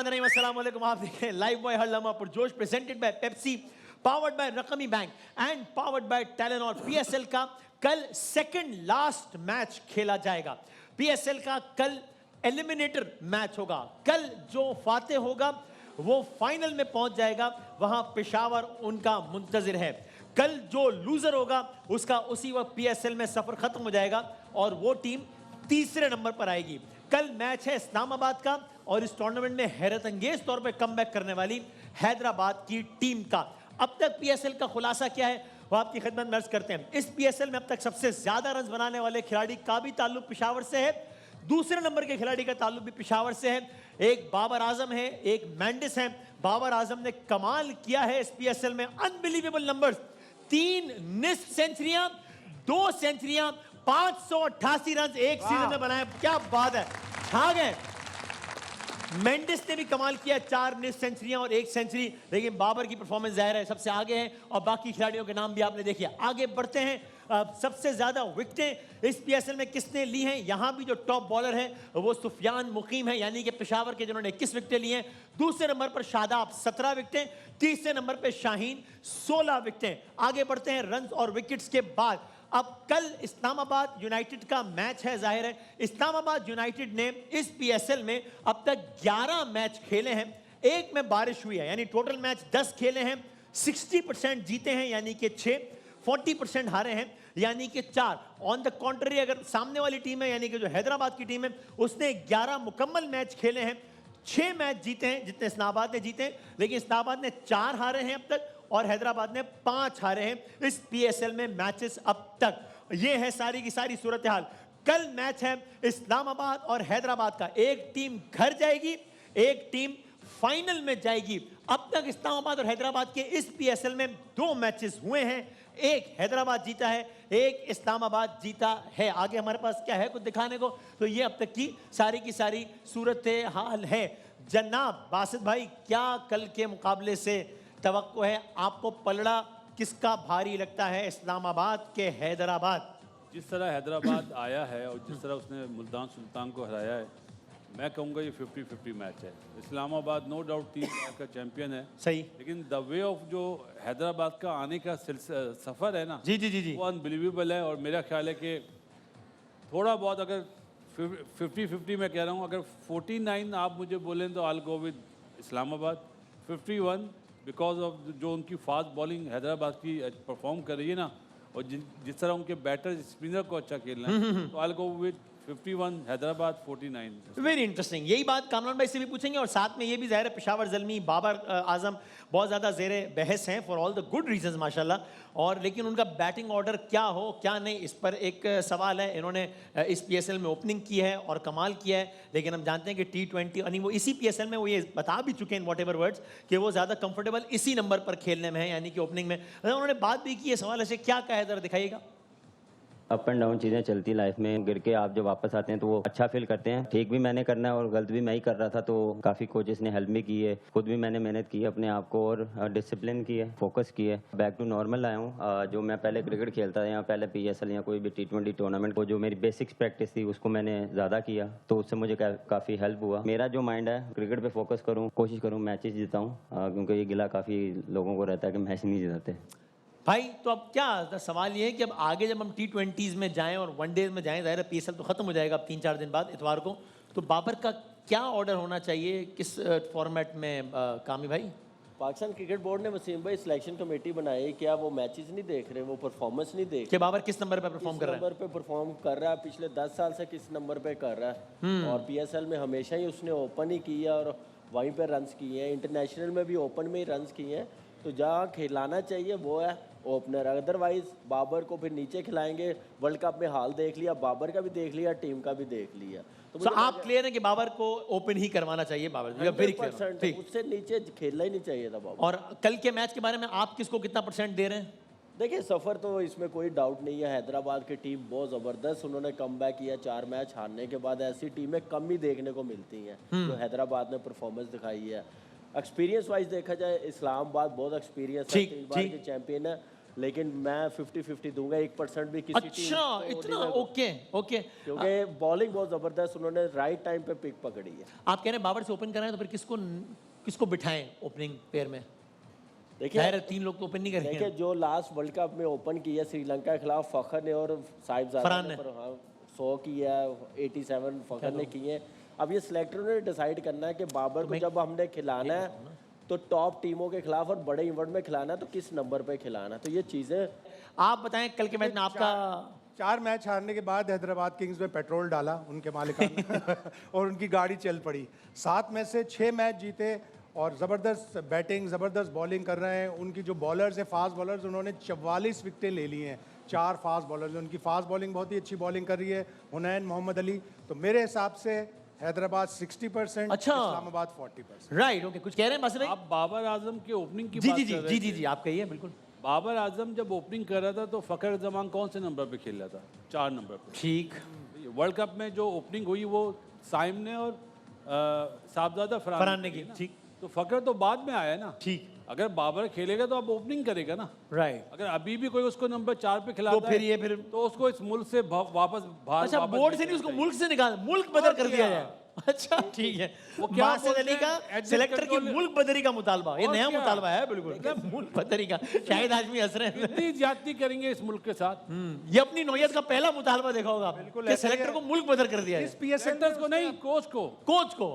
बिस्मिल्लाहिर्रहमानिर्रहीम, अस्सलाम वालेकुम। आप देख रहे हैं लाइव बॉय हर लम्हा पुरजोश, presented by Pepsi, powered by रकमी bank and powered by Telenor. PSL का कल सेकंड लास्ट मैच खेला जाएगा। पीएसएल का कल एलिमिनेटर मैच होगा। कल जो फाते होगा वो फाइनल में पहुंच जाएगा, वहां पेशावर उनका मुंतजिर है। कल जो लूजर होगा उसका उसी वक्त पीएसएल में सफर खत्म हो जाएगा और वो टीम तीसरे नंबर पर आएगी। कल मैच है इस्लामाबाद का और इस टूर्नामेंट में हैरत अंगेज तौर पे कमबैक करने वाली हैदराबाद की टीम का। अब तक पीएसएल का खुलासा क्या है वो आपकी खिदमत में अर्ज करते हैं। इस पीएसएल में अब तक सबसे ज्यादा रन बनाने वाले खिलाड़ी का भी ताल्लुक पेशावर से है। दूसरे नंबर के खिलाड़ी का ताल्लुक भी पेशावर से है। एक बाबर आजम है, एक मैंडिस है। बाबर आजम ने कमाल किया है इस पीएसएल में, अनबिलीवेबल नंबर्स, 3 निस्फ सेंचुरियां, 2 सेंचुरियां, 588 रन एक सीजन में बनाए। क्या बात है, छा गए। मेंडिस ने भी कमाल किया, 4 निस्फ सेंचुरियां और 1 सेंचुरी। लेकिन बाबर की परफॉर्मेंस जाहिर है सबसे आगे है और बाकी खिलाड़ियों के नाम भी आपने देखे। आगे बढ़ते हैं। सबसे ज्यादा विकेटें इस पीएसएल में किसने ली हैं? यहां भी जो टॉप बॉलर है वो सुफियान मुकीम है, यानी कि पेशावर के, जिन्होंने 21 विकेटें ली हैं। दूसरे नंबर पर शादाब 17 विकेटें, तीसरे नंबर पर शाहीन 16 विकेटें। आगे बढ़ते हैं रन और विकेट्स के बाद। अब कल इस्लामाबाद यूनाइटेड का मैच है। जाहिर है इस्लामाबाद यूनाइटेड ने इस पीएसएल में अब तक 11 मैच खेले हैं, एक में बारिश हुई है, यानी टोटल मैच 10 खेले हैं। 60% जीते हैं यानी कि 6, 40% हारे हैं यानी कि 4। ऑन द कॉन्ट्ररी अगर सामने वाली टीम है यानी कि जो हैदराबाद की टीम है उसने 11 मुकम्मल मैच खेले हैं, 6 मैच जीते हैं जितने इस्लामाबाद ने जीते हैं, लेकिन इस्लामाबाद ने 4 हारे हैं अब तक और हैदराबाद ने 5 हारे हैं इस पीएसएल में मैचेस अब तक। ये है सारी की सारी सूरत हाल। कल मैच है इस्लामाबाद और हैदराबाद का। एक टीम घर जाएगी, एक टीम फाइनल में जाएगी। अब तक इस्लामाबाद और हैदराबाद के इस पीएसएल में 2 मैचेस हुए हैं, एक हैदराबाद जीता है, एक इस्लामाबाद जीता है। आगे हमारे पास क्या है कुछ दिखाने को, तो ये अब तक की सारी सूरत हाल है। जनाब बासित भाई, क्या कल के मुकाबले से तवक्को है? आपको पलड़ा किसका भारी लगता है, इस्लामाबाद के हैदराबाद? जिस तरह हैदराबाद आया है और जिस तरह उसने मुल्तान सुल्तान को हराया है, मैं कहूँगा ये 50-50 मैच है। इस्लामाबाद नो डाउट 3 बार का चैंपियन है, सही, लेकिन द वे ऑफ जो हैदराबाद का आने का सफ़र है ना, जी वो अनबिलीवेबल है। और मेरा ख्याल है कि थोड़ा बहुत अगर 50-50 मैं कह रहा हूँ, अगर 49 आप मुझे बोलें तो I go with Islamabad. 51 because of जो उनकी फास्ट बॉलिंग हैदराबाद की परफॉर्म कर रही है ना, और जिस तरह उनके बैटर स्पिनर को अच्छा खेलना है, तो I go with 51 Hyderabad 49। Very interesting. यही बात कामरान भाई से भी पूछेंगे और साथ में ये भी जाहिर है पेशावर ज़ल्मी, बाबर आजम बहुत ज़्यादा ज़ेरे बहस हैं for all the good reasons माशाल्लाह। और लेकिन उनका बैटिंग ऑर्डर क्या हो क्या नहीं, इस पर एक सवाल है। इन्होंने इस पीएसएल में ओपनिंग की है और कमाल किया है, लेकिन हम जानते हैं कि T20 यानी वो इसी पीएसएल में वो ये बता भी चुके हैं इन व्हाटएवर वर्ड्स कि वो ज़्यादा कंफर्टेबल इसी नंबर पर खेलने में है, यानी कि ओपनिंग में। उन्होंने बात भी की है, सवाल ऐसे क्या कहा है, ज़रा दिखाइएगा। अप एंड डाउन चीज़ें चलती लाइफ में, गिर के आप जब वापस आते हैं तो वो अच्छा फील करते हैं। ठीक भी मैंने करना है और गलत भी मैं ही कर रहा था, तो काफ़ी कोचेस ने हेल्प भी की है, खुद भी मैंने मेहनत की है अपने आप को और डिसिप्लिन की है, फोकस की है। बैक टू नॉर्मल आया हूँ। जो मैं पहले क्रिकेट खेलता था या पहले पीएसएल या कोई भी T20 टूर्नामेंट को, जो मेरी बेसिक्स प्रैक्टिस थी उसको मैंने ज़्यादा किया, तो उससे मुझे काफ़ी हेल्प हुआ। मेरा जो माइंड है क्रिकेट पर फोकस करूँ, कोशिश करूँ मैचेस जिताऊँ, क्योंकि ये गिला काफ़ी लोगों को रहता है कि मैच नहीं जिताते भाई। तो अब क्या सवाल ये है कि अब आगे जब हम T20s में जाएं और वनडेज में जाएं, ज़ाहिर है पीएसएल तो ख़त्म हो जाएगा अब 3-4 दिन बाद इतवार को, तो बाबर का क्या ऑर्डर होना चाहिए, किस फॉर्मेट में? कामी भाई, पाकिस्तान क्रिकेट बोर्ड ने वसीम भाई सिलेक्शन कमेटी बनाई, क्या वो मैचेस नहीं देख रहे, वो परफॉर्मेंस नहीं देख कि बाबर किस नंबर पे परफॉर्म कर रहा है? नंबर पे परफॉर्म कर रहा है, पिछले 10 साल से किस नंबर पे कर रहा है। और पीएसएल में हमेशा ही उसने ओपन ही किया और वहीं पे रन्स किए हैं, इंटरनेशनल में भी ओपन में ही रन्स किए हैं। तो जहाँ खिलाना चाहिए वो है ओपनर, अदरवाइज बाबर को फिर नीचे खिलाएंगे। वर्ल्ड कप में हाल देख लिया, बाबर का भी देख लिया, टीम का भी देख लिया। तो आप क्लियर है कि बाबर को ओपन ही करवाना चाहिए? बाबर 100%, उससे नीचे खेलना ही नहीं चाहिए था बाबर। और कल के मैच के बारे में आप किसको कितना % दे रहे हैं? देखिए सफ़र तो इसमें कोई डाउट नहीं है, हैदराबाद की टीम बहुत ज़बरदस्त, उन्होंने कमबैक किया। 4 मैच हारने के बाद ऐसी टीमें कम ही देखने को मिलती हैं जो हैदराबाद ने परफॉर्मेंस दिखाई है। एक्सपीरियंस वाइज देखा जाए इस्लामाबाद बहुत एक्सपीरियंस है, 3 बार के चैंपियन है। लेकिन मैं 50-50 दूंगा, 1% भी किसी टीम अच्छा को इतना, नहीं मैं- ओके ओके। क्योंकि बॉलिंग बहुत जबरदस्त, उन्होंने राइट टाइम पे पिक पकड़ी है। आप कह रहे हैं बाबर से ओपन कराएं तो फिर किसको किसको बिठाएं ओपनिंग पेयर में? देखिए जाहिर है 3 लोग तो ओपन नहीं देखिए करेंगे। जो लास्ट वर्ल्ड कप में ओपन किया श्रीलंका के खिलाफ फखर ने और साहिबजादा फरहान ने, ने। पर हाँ 100 किया, 87 फखर ने किए। अब ये सिलेक्टरों ने डिसाइड करना है कि बाबर को जब हमने खिलाना है तो टॉप टीमों के खिलाफ और बड़े इवेंट में खिलाना है तो किस नंबर पे खिलाना है, तो ये चीज़ें आप बताएं कल के मैच में आपका 4 मैच हारने के बाद हैदराबाद किंग्स में पेट्रोल डाला उनके मालिकान ने और उनकी गाड़ी चल पड़ी। 7 में से 6 मैच जीते और ज़बरदस्त बैटिंग, ज़बरदस्त बॉलिंग कर रहे हैं। उनकी जो बॉलर्स हैं, फास्ट बॉलर्स, उन्होंने 44 विकेटें ले ली हैं। 4 फास्ट बॉलर्स, उनकी फास्ट बॉलिंग बहुत ही अच्छी बॉलिंग कर रही है। हुनैन मोहम्मद अली, तो मेरे हिसाब से हैदराबाद 60%, अच्छा। इस्लामाबाद 40%। राइट ओके, कुछ कह रहे हैं बासिर भाई? आप बाबर आजम के ओपनिंग की जी बात जी कर जी रहे जी थे। जी जी आप कहिए बिल्कुल। बाबर आजम जब ओपनिंग कर रहा था तो फ़खर जमान कौन से नंबर पे खेल रहा था? 4 नंबर पे। ठीक, वर्ल्ड कप में जो ओपनिंग हुई वो साइम ने और साहबजादा फरहान ने की, ठीक तो फ़खर तो बाद में आया ना। ठीक, अगर बाबर खेलेगा तो अब ओपनिंग करेगा ना। राइट। अगर अभी भी कोई उसको नंबर 4 पे खिलाता तो फिर है, ये फिर तो उसको इस मुल्क से वापस बाहर अच्छा वापस बोर्ड से भेजना नहीं, उसको चाहिए। मुल्क से निकाल, मुल्क बदर कर दिया क्या? जाए। अच्छा ठीक है, वो क्या बासिर बोलते अली का हैं? Adjust सिलेक्टर की control- मुल्क बदरी का मुतालबा, ये और नया क्या? मुतालबा है बिल्कुल, मुल्क बदरी का। शायद आदमी हंस रहे हैं। कितनी ज्यादती करेंगे इस मुल्क के साथ? ये अपनी नौयत का पहला मुतालबा देखा होगा आपने कि ऐसे सिलेक्टर ही को मुल्क बदर कर दिया इस है, PSL सेलेक्टर्स को नहीं, कोच को। कोच को।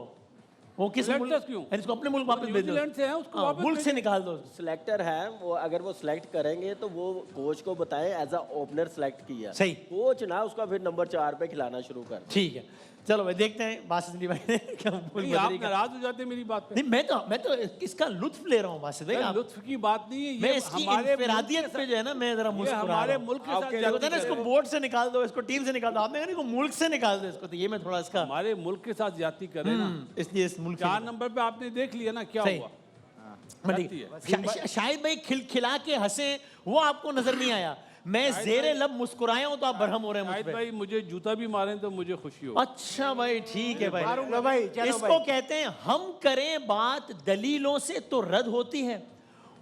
वो किस मुल्क, Selectors क्यों? इसको अपने मुल्क वापस भेज दो, न्यूजीलैंड से है, उसको हाँ, वापस मुल्क से निकाल दो। सिलेक्टर है वो, अगर वो सिलेक्ट करेंगे तो वो कोच को बताएं एज अ ओपनर सिलेक्ट किया। सही। कोच ना उसका फिर नंबर 4 पे खिलाना शुरू कर। ठीक है, चलो भाई देखते हैं बासिर अली भाई ने क्या मुल्क नहीं, आप बदरी का। नाराज हो जाते हैं मेरी बात पे। नहीं मैं तो इसका लुत्फ ले रहा हूँ बासिर भाई। ये आप- लुत्फ की बात नहीं है, मैं ये इसकी हमारे इंफरादियत पे जो है ना मैं जरा ये मुस्कुरा हमारे रहा हूँ। मुल्क के साथ क्या ज्यादती होता है ना, कर इसको रहे हैं। बोर्ड से निकाल दो, इसको टीम से निकाल दो, आपने कहा नहीं, मुल्क से निकाल दो इसको, तो ये मैं थोड़ा इसका हमारे मुल्क के साथ ज्यादती करे ना। इसलिए इस मुल्क 4 नंबर पे आपने देख लिया ना क्या सही। हुआ। ठीक जाती है। शायद भाई खिलखिला के हंसे वो आपको नजर नहीं आया, मैं जेरे लब मुस्कुराया हूं तो आप बरहम हो रहे हैं मुझ शायद पे। भाई मुझे जूता भी मारें तो मुझे खुशी हो। अच्छा भाई ठीक है भाई, मारूंगा भाई, चलो इसको भाई। कहते हैं हम करें बात दलीलों से तो रद्द होती है,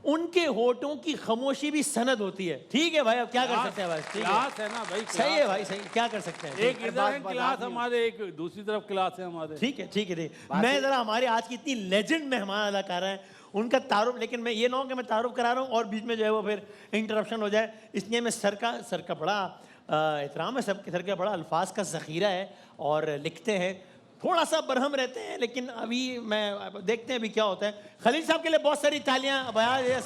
उनके होठों की खामोशी भी सनद होती है। ठीक है भाई, अब क्या कर सकते हैं भाई, ठीक है, क्लास है ना भाई, सही है भाई, सही, क्या कर सकते हैं। एक इधर है क्लास हमारे, एक दूसरी तरफ क्लास है हमारे। ठीक है ठीक है ठीक है। मैं जरा हमारे आज की इतनी लेजेंड मेहमान अदाकारा हैं उनका तारुफ, लेकिन मैं ये ना हो कि मैं तारुफ करा रहा हूँ और बीच में जो है वो फिर इंटरप्शन हो जाए, इसलिए मैं सर का बड़ा एहतराम है, सबके सर का बड़ा अल्फाज का ज़ख़ीरा है और लिखते हैं, थोड़ा सा बरहम रहते हैं, लेकिन अभी मैं देखते हैं अभी क्या होता है। खलील साहब के लिए बहुत सारी तालियां भैया।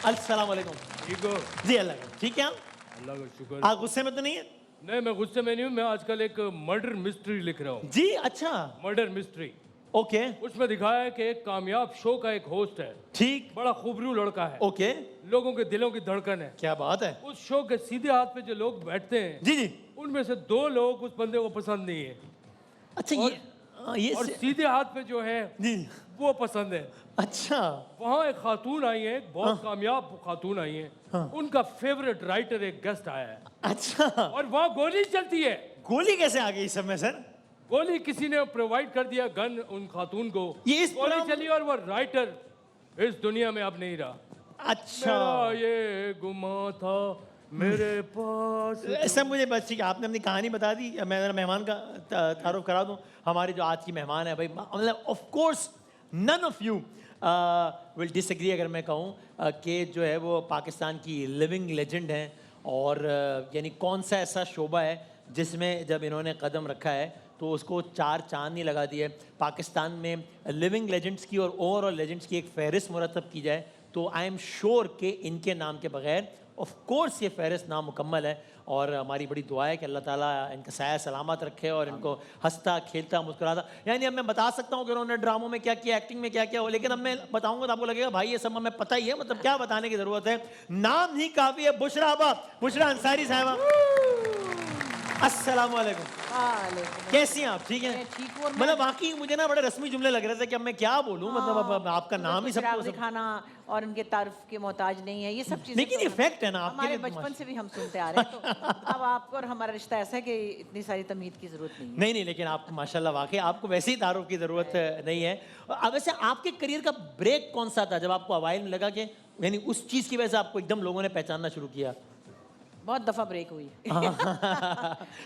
अस्सलाम वालेकुम। ठीक हो? जी अल्लाह ठीक है आप? अल्लाह का शुक्र। आप गुस्से में तो नहीं है? नहीं, मैं गुस्से में नहीं हूँ। मैं आजकल एक मर्डर मिस्ट्री लिख रहा हूँ। जी अच्छा, मर्डर मिस्ट्री। ओके उसमें दिखाया है कि एक कामयाब शो का एक होस्ट है, ठीक, बड़ा खूबरू लड़का है, ओके, लोगों के दिलों की धड़कन है। क्या बात है। उस शो के सीधे हाथ पे जो लोग बैठते हैं, जी जी, उनमें से 2 लोग उस बंदे को पसंद नहीं है, अच्छा ये और सीधे हाथ पे जो है जी, वो पसंद है। अच्छा वहाँ एक खातून आई है, एक बहुत कामयाब खातून आई है, उनका फेवरेट राइटर एक गेस्ट आया है, अच्छा, और वहाँ गोली चलती है। गोली कैसे आ गई इस समय सर? गोली किसी ने प्रोवाइड कर दिया, गन उन खातून को, ये इस गोली प्रोग्राम- चली और वो राइटर इस दुनिया में अब नहीं रहा। अच्छा मेरा ये गुमा था मेरे पास। ऐसा मुझे बस ठीक है, आपने अपनी कहानी बता दी, मैं जरा मेहमान का तारुफ करा दूं। हमारे जो आज की मेहमान है भाई, मतलब of course none of you will disagree अगर मैं कहूँ कि जो है वो पाकिस्तान की लिविंग लेजेंड हैं, और यानी कौन सा ऐसा शोबा है जिसमें जब इन्होंने कदम रखा है तो उसको 4 चांद नहीं लगा दिए। पाकिस्तान में लिविंग लेजेंड्स की और ओवरऑल लेजेंड्स की एक फहरिस्त मुरतब की जाए तो आई एम श्योर कि इनके नाम के बगैर ऑफ कोर्स ये फहरिस्त नामुकम्मल है, और हमारी बड़ी दुआ है कि अल्लाह ताला इनका साया सलामत रखे और इनको हंसता खेलता मुस्कुराता। यानी अब मैं बता सकता हूँ कि उन्होंने ड्रामों में क्या किया, एक्टिंग में क्या किया हो, लेकिन अब मैं बताऊंगा तो आपको लगेगा भाई ये सब हमें पता ही है, मतलब क्या बताने की ज़रूरत है। नाम ही काफ़ी है। बुशरा अबा, बुशरा अंसारी साहिबा, अस्सलाम वालेकुम, कैसी हैं आप? ठीक मैं है, ठीक हूँ और मैं- मतलब वाकई मुझे ना बड़े रस्मी जुमले लग रहे थे कि अब मैं क्या बोलूँ, मतलब अब आपका नाम ही शराब सबको सब... दिखाना और उनके तारुफ के मोहताज नहीं है, ये सब चीजें लेकिन तो ये फैक्ट है ना आपके हमारे लिए, बचपन से भी हम सुनते आ रहे हैं, तो अब आपको और हमारा रिश्ता ऐसा है कि इतनी सारी तमीद की जरूरत नहीं है। नहीं नहीं, लेकिन आप माशाल्लाह वाकई आपको वैसे ही तारुफ की ज़रूरत नहीं है। अब वैसे आपके करियर का ब्रेक कौन सा था जब आपको अवाइल में लगा कि यानी उस चीज की वजह से आपको एकदम लोगों ने पहचानना शुरू किया? बहुत दफा ब्रेक हुई।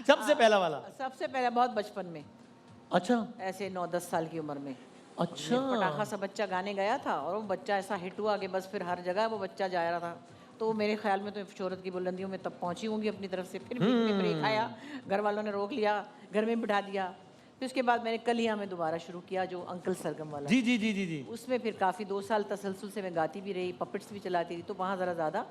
सबसे पहला वाला? सबसे पहले बहुत बचपन में, अच्छा ऐसे 9-10 साल की उम्र में। अच्छा। पटाखा सा बच्चा गाने गया था और वो बच्चा ऐसा हिट हुआ कि बस फिर हर जगह वो बच्चा जा रहा था। तो मेरे ख्याल में तो शोहरत की बुलंदियों में तब पहुंची होंगी अपनी तरफ से। फिर बीच में ब्रेक आया, घर वालों ने रोक लिया, घर में बिठा दिया। फिर उसके बाद मैंने कलिया में दोबारा शुरू किया, जो अंकल सरगम वाला। जी जी जी जी जी। उसमें फिर काफ़ी 2 साल तसलसल से मैं गाती भी रही, पपेट्स भी चलाती रही, तो वहाँ ज़रा ज़्यादा।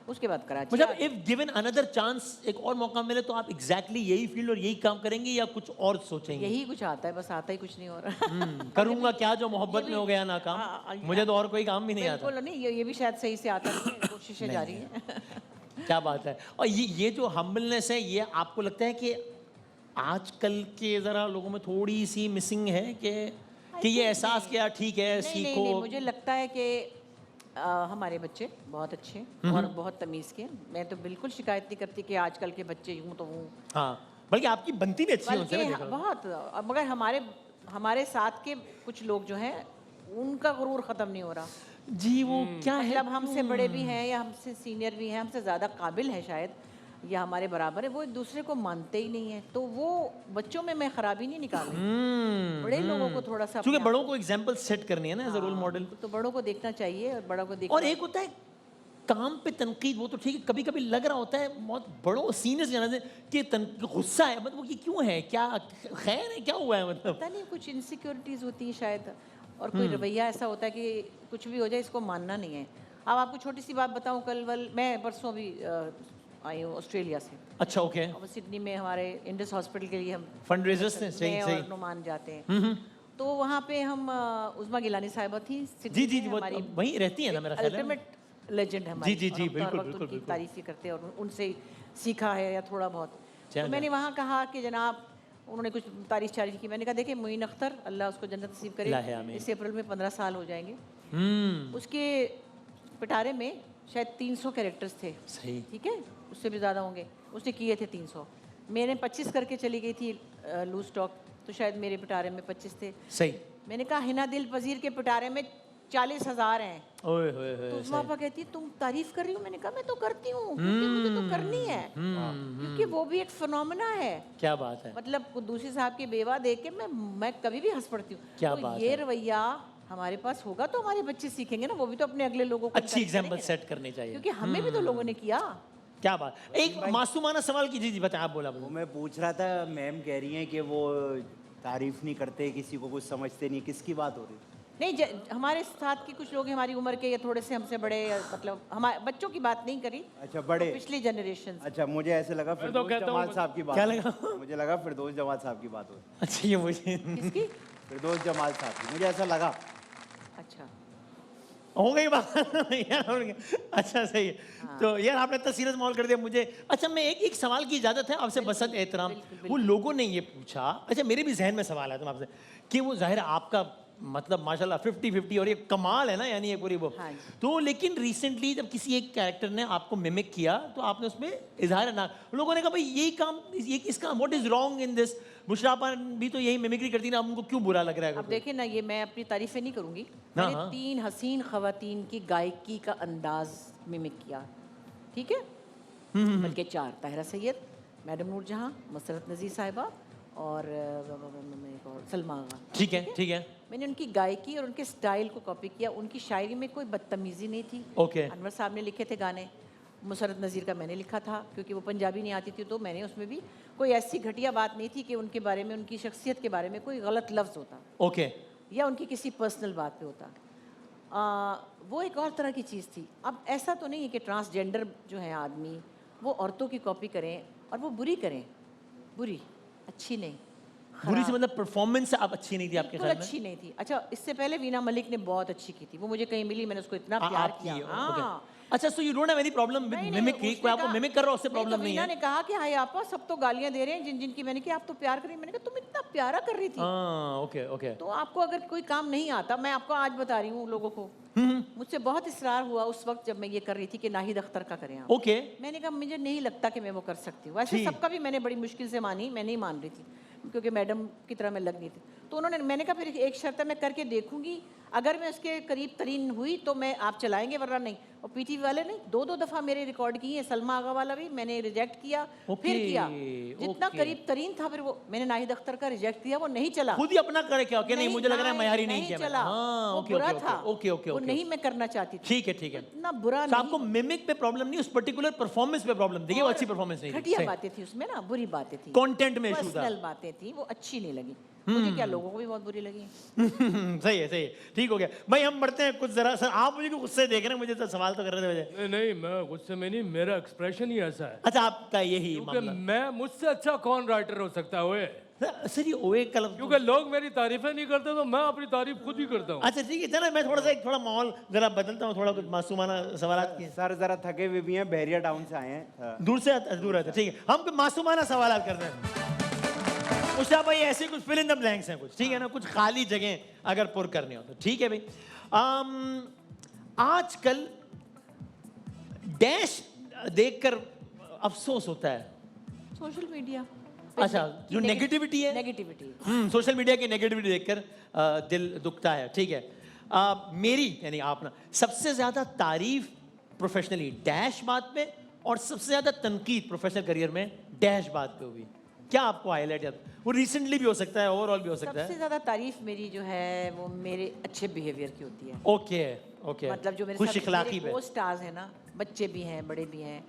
उसके बाद कराची मतलब इफ गिवन अनदर चांस, एक और मौका मिले तो आप एग्जैक्टली यही फील्ड और यही काम करेंगे या कुछ और सोचेंगे? यही कुछ आता है, बस आता ही कुछ नहीं हो रहा। करूंगा क्या जो मोहब्बत में हो गया ना काम? हाँ, मुझे तो और कोई काम भी नहीं आता। बिल्कुल नहीं, ये भी शायद सही से आता नहीं है, कोशिशें जारी हैं। क्या बात है। और ये जो हम्बलनेस है, ये आपको लगता है कि आजकल के जरा लोगों में थोड़ी सी मिसिंग है कि ये एहसास किया ठीक है नहीं, नहीं, सीखो? नहीं, मुझे लगता है कि हमारे बच्चे बहुत अच्छे और बहुत तमीज़ के। मैं तो बिल्कुल शिकायत नहीं करती कि आजकल के बच्चे यूं तो हूँ, हाँ, बल्कि आपकी बनती भी अच्छी है उनसे, मैं देख बल्कि रहा हूँ। बहुत। मगर हमारे साथ के कुछ लोग जो हैं उनका गुरूर ख़त्म नहीं हो रहा। जी वो क्या है, मतलब हमसे बड़े भी हैं या हमसे सीनियर भी हैं, हमसे ज़्यादा काबिल हैं शायद, या हमारे बराबर है, वो एक दूसरे को मानते ही नहीं है। तो वो बच्चों में मैं खराबी नहीं निकाल रही, बड़े लोगों को थोड़ा सा क्योंकि अपने बड़ों को एग्जाम्पल सेट करनी है ना एज अ रोल मॉडल। तो बड़ों को देखना चाहिए और बड़ों को देख। और एक होता है काम पे तनकीद, वो तो ठीक है, कभी कभी लग रहा होता है बहुत बड़ों सीनियर जाना से कि गुस्सा है, मतलब वो ये क्यों है, क्या खैर है, क्या हुआ है, मतलब पता नहीं, कुछ इनसिक्योरिटीज़ होती है शायद, और कोई रवैया ऐसा होता है कि कुछ भी हो जाए इसको मानना नहीं है। अब आपको छोटी सी बात बताऊं, मैं परसों भी आई हूँ ऑस्ट्रेलिया से। अच्छा ओके। अब सिडनी में हमारे इंडस हॉस्पिटल के लिए हम फंड रेजर्स ने सही मैं सही। और नुमान जाते हैं। तो वहाँ पे हम उज़मा गिलानी साहिबा थी सिडनी जी जी में, जी, वो हमारी वहीं रहती है ना मेरा ख्याल है। अल्टीमेट लेजेंड है हमारी। जी, जी, और जी, हम तो हर बिल्कुल, वक्त बिल्कुल, उनकी बिल्कुल। तारीफ ही करते हैं और उनसे सीखा है या थोड़ा बहुत। क्या तो मैंने वहाँ कहा कि जनाब, उन्होंने कुछ तारीफ चारीफ की। मैंने कहा देखिए, मोइन अख्तर, अल्लाह उसको जन्नत नसीब करे, अल्लाह आमीन। इस अप्रैल में 15 साल हो जाएंगे। हम्म, उसके पिटारे में शायद 300 कैरेक्टर्स थे, सही। ठीक है, उससे भी ज़्यादा होंगे। उसने किए थे 300, मैंने 25 करके चली गई थी लूज स्टॉक, तो शायद मेरे पिटारे में 25 थे। सही। मैंने कहा हिना दिल पजीर के पिटारे में 40,000 हैं। ओए होए तो होए, उसमा पापा कहती तुम तारीफ कर रही हो। मैंने कहा मैं तो करती हूँ, क्योंकि मुझे तो करनी है, क्योंकि वो भी एक फिनोमेना है। क्या बात है। मतलब कुद्दूसी साहब की बेवा देख के मैं कभी भी हंस पड़ती हूँ। क्या तो बात ये है। रवैया हमारे पास होगा तो हमारे बच्चे सीखेंगे ना, वो भी तो अपने अगले लोगों को अच्छी encourage एग्जाम्पल करेंगे सेट करनी चाहिए। ना। क्योंकि हमें भी तो लोगों ने किया। क्या बात। एक मासूमाना सवाल कीजिए जी, बताएं आप। बोला वो मैं पूछ रहा था, मैम कह रही हैं कि वो तारीफ नहीं करते, किसी को कुछ समझते नहीं, किसकी बात हो रही है? नहीं, हमारे साथ के कुछ लोग हैं हमारी उम्र के या थोड़े से हमसे बड़े, मतलब हमारे बच्चों की बात नहीं करी, अच्छा बड़े। पिछली जनरेशन। अच्छा, मुझे ऐसे लगा मैं तो फिरदौस कहता हूँ जमाल साहब की बात क्या हो। लगा? मुझे लगा फिरदौस जमाल साहब की बात हो। अच्छा ये मुझे किसकी? फिरदौस जमाल साहब की, मुझे ऐसा लगा। अच्छा, हो गई बात यार, हो गई। अच्छा सही है। तो यार आपने इतना सीरियस माहौल कर दिया मुझे। अच्छा मैं एक सवाल की इजाजत है आपसे, बसत एहतराम। वो लोगों ने ये पूछा, अच्छा मेरे भी जहन में सवाल है तुम आपसे, कि वो जाहिर है आपका मतलब माशाल्लाह 50-50 और ये कमाल है ना, यानी ये पूरी वो। हाँ जी। तो लेकिन रिसेंटली जब किसी एक कैरेक्टर ने आपको मिमिक किया तो आपने उसमें इजहार ना, लोगों ने कहा भाई यही काम, ये इसका what is wrong in this, मुशराफा भी तो यही मिमिक्री करती ना, उनको क्यों बुरा लग रहा है? अब देखिए ना, ये मैं अपनी तारीफें नहीं करूंगी, हाँ, मैंने हाँ। 3 हसीन खवातीन की गायकी का अंदाज मिमिक किया, ठीक है, बल्कि 4, ताहिरा सैयद, मैडम नूरजहां, मसरत नज़ीर साहिबा और सलमा आगा। ठीक है ठीक है। मैंने उनकी गायकी और उनके स्टाइल को कॉपी किया। उनकी शायरी में कोई बदतमीज़ी नहीं थी। ओके। अनवर साहब ने लिखे थे गाने, मुसरत नज़ीर का मैंने लिखा था, क्योंकि वो पंजाबी नहीं आती थी, तो मैंने उसमें भी कोई ऐसी घटिया बात नहीं थी कि उनके बारे में, उनकी शख्सियत के बारे में कोई गलत लफ्ज़ होता ओके। या उनकी किसी पर्सनल बात पे होता। वो एक और तरह की चीज़ थी। अब ऐसा तो नहीं है कि ट्रांसजेंडर जो है आदमी वो औरतों की कॉपी करें और वो बुरी करें, बुरी, अच्छी नहीं, बुरी से मतलब परफॉर्मेंस अब अच्छी नहीं थी आपके बिल्कुल ख्याल में? अच्छी नहीं थी। अच्छा, इससे पहले वीना मलिक ने बहुत अच्छी की थी, वो मुझे कहीं मिली, मैंने उसको इतना प्यार आप किया। की, हाँ। ओके। अच्छा so you don't have any problem with नहीं, मिमिक्री, उसने कोई आपको कहा- मिमिक कर रहा है उससे प्रॉब्लम तो नहीं वीना है? ने कहा कि हाय आपा, सब तो गालियां दे रहे हैं जिन की। मैंने कहा आप तो प्यार कर रही, मैंने कहा तुम इतना प्यारा कर रही थी। हाँ ओके ओके। तो आपको अगर कोई काम नहीं आता, मैं आपको आज बता रही हूँ लोगों को, मुझसे बहुत इसरार हुआ उस वक्त जब मैं ये कर रही थी कि नाहिद अख्तर का करें आप। ओके। मैंने कहा मुझे नहीं लगता कि मैं वो कर सकती हूँ। वैसे जी। सबका भी मैंने बड़ी मुश्किल से मानी, मैं नहीं मान रही थी क्योंकि मैडम की तरह मैं लग नहीं थी। तो उन्होंने, मैंने कहा फिर एक शर्त है, मैं करके देखूंगी, अगर मैं उसके करीब तरीन हुई तो मैं आप चलाएंगे, वरना नहीं। और पीटीवी वाले ने 2-2 दफा मेरे रिकॉर्ड किए हैं, सलमा आगा वाला भी मैंने रिजेक्ट किया, फिर किया। जितना करीब तरीन था फिर वो मैंने नाहिद अख्तर का रिजेक्ट किया, वो नहीं चला। खुद ही अपना करे क्या? ओके, नहीं मुझे लग रहा है मयारी नहीं किया चला, हाँ, वो ओके बुरा ओके था, ओके ओके वो ओके नहीं मैं करना चाहती थी। ठीक है ठीक है। इतना बुरा तो नहीं। आपको मिमिक पे प्रॉब्लम नहीं, उस पर्टिकुलर परफॉर्मेंस पे प्रॉब्लम थी कि वो अच्छी परफॉर्मेंस नहीं घटिया थी। बातें थी उसमें ना, बुरी बातें थी, कंटेंट में इशू था। पर्सनल बातें थी, वो अच्छी नहीं लगी मुझे, क्या लोगों को भी बहुत बुरी लगी। सही है सही है, ठीक हो गया भाई। हम बढ़ते हैं कुछ जरा सर, आप मुझे गुस्से देख रहे हैं, मुझे तो सवाल तो कर रहे थे मुझे। नहीं नहीं, मैं गुस्से में नहीं, मेरा एक्सप्रेशन ही ऐसा है। अच्छा आपका यही क्योंकि मामला। मैं, मुझसे अच्छा कौन राइटर हो सकता है ओए? सर ये ओए कलम, क्योंकि लोग मेरी तारीफें नहीं करते तो मैं अपनी तारीफ खुद ही करता हूँ। अच्छा ठीक है, चलो मैं थोड़ा माहौल जरा बदलता हूँ, थोड़ा कुछ मासूमाना सवाल किए। सर जरा थके हुए भी हैं, बहरिया टाउन से आए हैं। दूर से दूर रहते, ठीक है। हम कुछ मासूमाना सवाल करते हैं। उषा भाई ऐसे कुछ फिल इन द ब्लैंक्स हैं कुछ, ठीक है ना, कुछ खाली जगह अगर पुर करनी हो तो ठीक है भाई। आजकल डैश देखकर अफसोस होता है। सोशल मीडिया, अच्छा जो नेगेटिविटी है, नेगेटिविटी, सोशल मीडिया की नेगेटिविटी देखकर दिल दुखता है, ठीक है। मेरी यानी आप ना सबसे ज्यादा तारीफ प्रोफेशनली डैश बात पे और सबसे ज्यादा तनकीद प्रोफेशनल करियर में डैश बात पे हुई, क्या आपको हाईलाइट याद? वो रिसेंटली भी हो सकता है, ओवरऑल भी हो सकता सबसे है। ज्यादा तारीफ मेरी जो है वो मेरे अच्छे बिहेवियर की होती है। ओके ओके, मतलब जो मेरे खुश साथ इखलाकी पे। को स्टार्स हैं ना, बच्चे भी हैं बड़े भी हैं,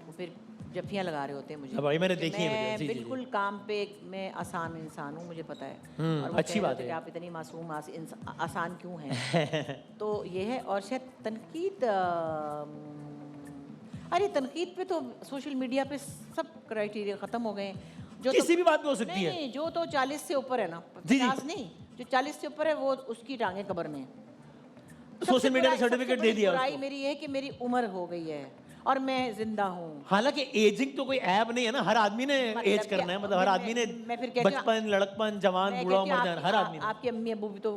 वो फिर जफ्फियाँ लगा रहे होते हैं मुझे। अब भाई मैंने कि देखी है वीडियो, मैं जी, जी, बिल्कुल काम पे मैं आसान इंसान हूँ, मुझे पता है। और वो अच्छी कह रहे बात होते है। कि आप इतनी मासूम आसान क्यों हैं? तो ये है। और शायद तनकीद, अरे तनकीद पे तो सोशल मीडिया पे सब क्राइटेरिया खत्म हो गए हैं। जो किसी भी बात में हो सकती नहीं, है। नहीं, जो तो 40 से ऊपर है ना, जी, जी। 50 नहीं, जो 40 से ऊपर है वो उसकी टांगे कब्र में है। सोशल मीडिया ने सर्टिफिकेट दे दिया बुराई उसको। मेरी है कि मेरी उम्र हो गई है और मैं जिंदा हूँ। हालांकि एजिंग तो कोई ऐब नहीं है ना, हर आदमी ने मतलब एज करना है, मतलब हर आदमी ने मैं फिर कहती हूँ- बचपन, लड़कपन, जवान, मैं बूढ़ा, कहती हूँ मर जाना, हर आदमी ने। आपके अम्मी अबू भी तो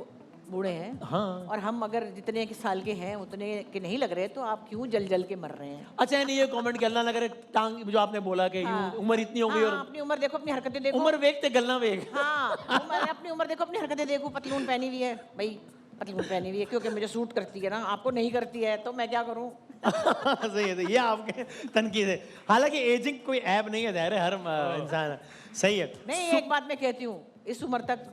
बूढ़े हैं, हाँ। और हम अगर जितने के साल के हैं उतने के नहीं लग रहे, तो आप क्यों जल जल के मर रहे हैं? अच्छा नहीं, ये कमेंट कि अल्लाह ना करे टांग, जो आपने बोला कि हाँ। उम्र इतनी हो गई हाँ, और अपनी उम्र देखो, अपनी हरकतें देखो। उम्र वेखते गलना वेग। हाँ, अपनी उम्र देखो, अपनी हरकतें देखो। पतलून पहनी हुई है भाई, पतलून पहनी हुई है क्योंकि मुझे सूट करती है ना, आपको नहीं करती है तो मैं क्या करूँ? सही है, ये आपके तनकीद है। हालांकि एजिंग कोई ऐब नहीं है, ज़ाहिर है, हर इंसान सही है। नहीं, एक बात मैं कहती हूँ, इस उम्र तक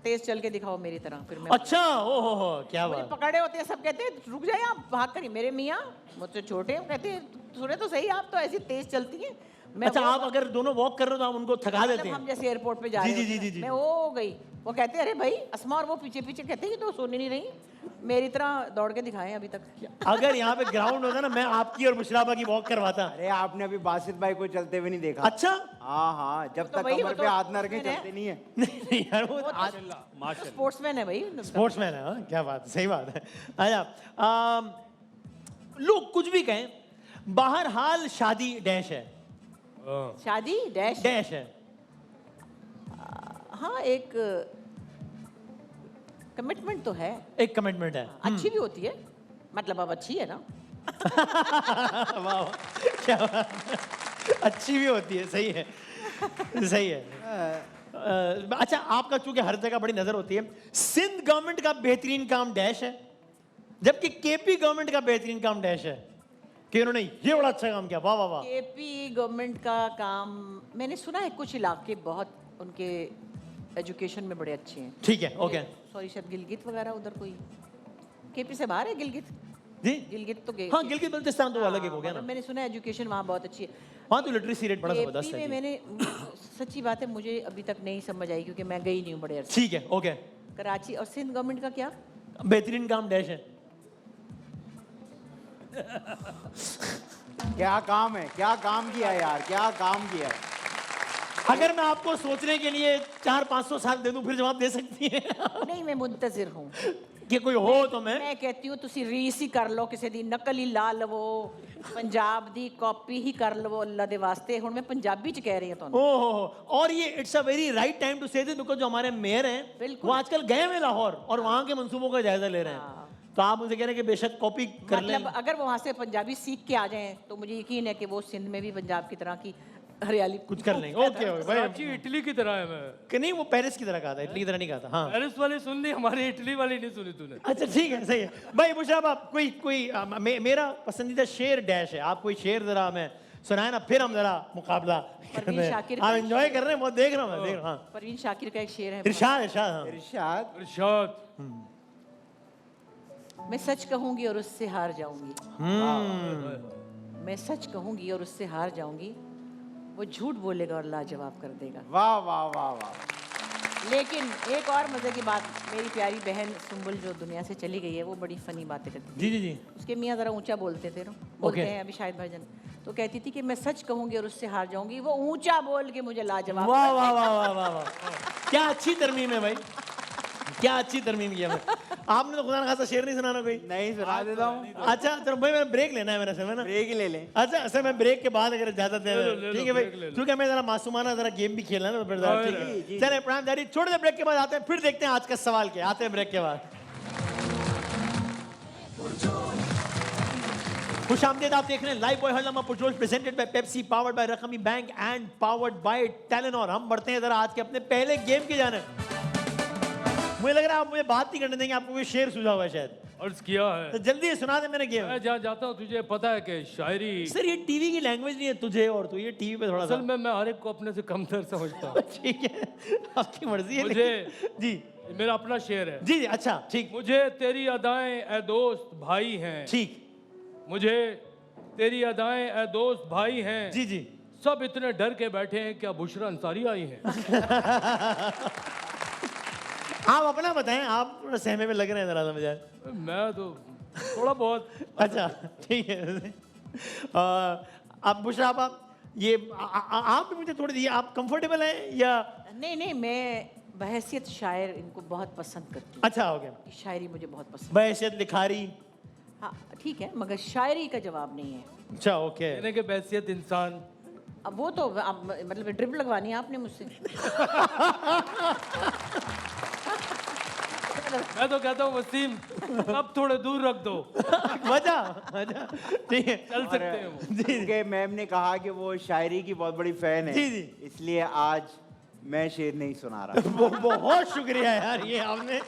तेज चल के दिखाओ मेरी तरह, फिर मैं अच्छा, ओ हो क्या मुझे बात। पकड़े होते हैं, सब कहते हैं रुक जाए आप, भाग कर। मेरे मियाँ मुझसे छोटे हैं, कहते हैं सुने तो सही, आप तो ऐसी तेज चलती हैं। मैं अच्छा वो- आप अगर दोनों वॉक कर रहे हो तो आप उनको थका मतलब देते हम हैं? जैसे एयरपोर्ट पे जा जी, रहे जी, होते जी, हैं, जी, मैं जी। वो गई, वो कहते हैं अरे भाई अस्मा, और वो पीछे पीछे कहते हैं कि तो सोने नहीं रही, मेरी तरह दौड़ के दिखाएं अभी तक। अगर यहाँ पे ग्राउंड होता ना, मैं आपकी और बुशराबा की वॉक करवाता। अरे आपने अभी बासित भाई को चलते हुए नहीं देखा? अच्छा हाँ हाँ, जब तो तक भाई, कमर वो पे तो हाथ न रखे मैंने- चलते नहीं है। नहीं यार, वो स्पोर्ट्समैन है भाई। स्पोर्ट्समैन है, हाँ, क्या बात है, सही बात है। अच्छा लोग कुछ भी कहें, बहरहाल शादी डैश है, शादी डैश, डैश है। हाँ, एक कमिटमेंट तो है, एक कमिटमेंट है। अच्छी भी होती है, मतलब अब अच्छी है ना। वाह वाह, क्या बात है। अच्छी भी होती है, सही है, सही है। अच्छा आपका चूंकि हर जगह बड़ी नजर होती है, सिंध गवर्नमेंट का बेहतरीन काम डैश है, जबकि केपी गवर्नमेंट का बेहतरीन काम डैश है कि उन्होंने ये बड़ा अच्छा काम किया, वाह वाह वाह। केपी गवर्नमेंट का काम मैंने सुना है, कुछ इलाके बहुत उनके एजुकेशन में बड़े अच्छे हैं। ठीक है, ओके सॉरी, शायद गिलगित वगैरह उधर कोई केपी से बाहर है, गिलगित। जी। गिलगित तो हाँ, गिलगित बल्तिस्तान तो अलग एक हो गया ना, मैंने सुना है एजुकेशन वहाँ बहुत अच्छी है। वहाँ तो लिटरेसी रेट बड़ा जबरदस्त केपी में है। मैंने सच्ची बात है, मुझे अभी तक नहीं समझ आई क्योंकि मैं गई नहीं हूँ बड़े अरसे। ठीक है, ओके, कराची और सिंध गवर्नमेंट का क्या? बेहतरीन काम डैश है। क्या काम है, क्या काम किया है यार, क्या काम किया है? अगर मैं आपको सोचने के लिए 400-500 साल दे दूं फिर जवाब दे सकती हैं? नहीं, मैं मुंतजिर हूँ कि कोई हो तो मैं कहती हूँ तुसी रीस ही कर लो, किसी दी नकल ही ला लवो, पंजाब दी कॉपी ही कर लवो अल्लाह दे वास्ते। हुण मैं पंजाबी च कह रही हूँ तुहानू। ओहो, और ये it's a very right time to say this, because जो हमारे मेयर हैं बिल्कुल। वो आजकल गए हुए लाहौर और वहाँ के मंसूबों का जायजा ले रहे हैं, तो आप मुझे कह रहे हैं कि बेशक कॉपी कर लें। मतलब अगर वहाँ से पंजाबी सीख के आ जाएं तो मुझे यकीन है कि वो सिंध में भी पंजाब की तरह की हरियाली कुछ कर लेंगे। ओके ओके भाई, कराची इटली की तरह है मैं। कि नहीं वो पेरिस की तरह कहा था, इटली की तरह नहीं कहा था। हाँ पेरिस वाली सुन ली, हमारी इटली वाली नहीं सुनी तूने। अच्छा ठीक है, सही है भाई। मुशाब आप कोई मेरा पसंदीदा शेर डैश है, आप कोई शेर जरा हमें सुनाए ना, फिर हम जरा मुकाबला परवीन शाकिर आप का एंजॉय कर रहे हैं, बहुत देख रहा हूँ मैं, देख रहा हूँ। हाँ परवीन शाकिर का एक शेर है, इरशाद इरशाद। हाँ इरशाद। इरशाद। मैं सच कहूंगी और उससे हार जाऊंगी, मैं सच कहूंगी और उससे हार जाऊंगी, वो झूठ बोलेगा और लाजवाब कर देगा। वाह वाह वाह वाह। लेकिन एक और मजे की बात, मेरी प्यारी बहन सुंबुल जो दुनिया से चली गई है, वो बड़ी फनी बातें करती थी। जी जी जी। उसके मियाँ जरा ऊंचा बोलते थे ना, बोलते हैं अभी शायद भाईजान, तो कहती थी कि मैं सच कहूंगी और उससे हार जाऊंगी, वो ऊंचा बोल के मुझे लाजवाब। वाह वाह वाह वाह वाह वाह, क्या अच्छी तरमीम है भाई, क्या अच्छी तरमीम की है। आपने तो खुदा ना खासा शेर नहीं सुनाना कोई? नहीं सुना देता हूँ। अच्छा चलो भाई, मैं ब्रेक लेना है मेरे से, है ना? ब्रेक ही ले लें। अच्छा सर, मैं ब्रेक के बाद अगर इजाजत दे, ले लो, ठीक है भाई, ब्रेक ले लो। क्योंकि हमें जरा मासूमाना जरा गेम भी खेलना है ना, तो फिर जरा ठीक है। चले प्राण जारी, छोड़ दे, ब्रेक के बाद आते हैं, फिर देखते हैं आज का सवाल क्या, आते हैं ब्रेक के बाद। खुशामदीद, आप देख रहे हैं लाइव बॉय हल्लामा पुरजोश, presented by Pepsi, powered by रकमी bank and powered by Telenor. हम बढ़ते हैं जरा आज के अपने पहले गेम की जानिब। मुझे लग रहा है आप मुझे बात नहीं करने देंगे, आपको कोई शेर सुझा हुआ है शायद, अर्ज किया है। तो जल्दी सुना दे मेरे गेम। मैं जहाँ जाता हूँ तुझे पता है कि शायरी, सर ये टीवी की लैंग्वेज नहीं है, तुझे और तू, ये टीवी पे थोड़ा सा। असल में मैं हर एक को अपने से कमतर समझता हूँ। ठीक है, आपकी मर्जी है। मुझे- लेकिन- जी मेरा अपना शेर है। जी जी, अच्छा ठीक मुझे तेरी अदाएं ए दोस्त भाई हैं, ठीक, मुझे तेरी अदाएं ए दोस्त भाई हैं, जी जी। सब इतने डर के बैठे हैं, क्या बुशरा अंसारी आई हैं? आप अपना बताएं, आप थोड़ा सहमे में लग रहे हैं जरा सा मुझे। मैं तो थोड़ा बहुत। अच्छा ठीक है। आप बुशरा, आप ये आप भी मुझे थोड़ी दी, आप कंफर्टेबल हैं या? नहीं नहीं, मैं बहैसियत शायर इनको बहुत पसंद करती हूँ। अच्छा हो गया, शायरी मुझे बहुत पसंद बहैसियत लिखारी। है। हाँ ठीक है, मगर शायरी का जवाब नहीं है। अच्छा ओके। कहने के बैसियत इंसान। अब वो तो मतलब ड्रिप लगवानी है आपने मुझसे। मैं तो कहता हूँ वसीम, अब थोड़े दूर रख दो, वजह ठीक है, चल सकते हैं वो। क्योंकि मैम ने कहा कि वो शायरी की बहुत बड़ी फैन है, जी, जी। इसलिए आज मैं शेर नहीं सुना रहा। बहुत शुक्रिया यार, ये आपने,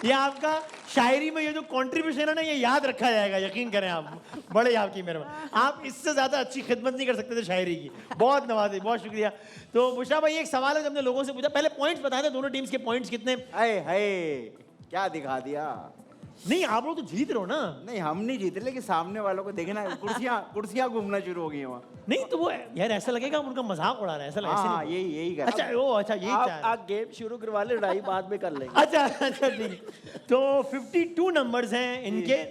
ये आपका शायरी में ये जो कंट्रीब्यूशन है ना, ये याद रखा जाएगा, यकीन करें आप, बड़े आपकी मेहरबानी। आप इससे ज्यादा अच्छी खिदमत नहीं कर सकते थे शायरी की, बहुत नवाजे, बहुत शुक्रिया। तो बुशरा भाई, एक सवाल है जो हमने लोगों से पूछा, पहले पॉइंट्स बता दें, दोनों टीम्स के पॉइंट्स कितने? हाय हाय, क्या दिखा दिया। नहीं आप लोग तो जीत रहे हो ना। नहीं हम नहीं जीते, लेकिन सामने वालों को देखना, कुर्सियां घूमना शुरू हो गई हैं वहाँ। नहीं तो वो यार ऐसा लगेगा हम उनका मजाक उड़ा रहे हैं, ऐसा लगेगा। हाँ यही कर। अच्छा ओ अच्छा, यही चाह रहे हैं। आप गेम शुरू करवा ले, लड़ाई बाद में कर लेंगे। अच्छा अच्छा ठीक। तो 52 नंबर्स हैं इनके,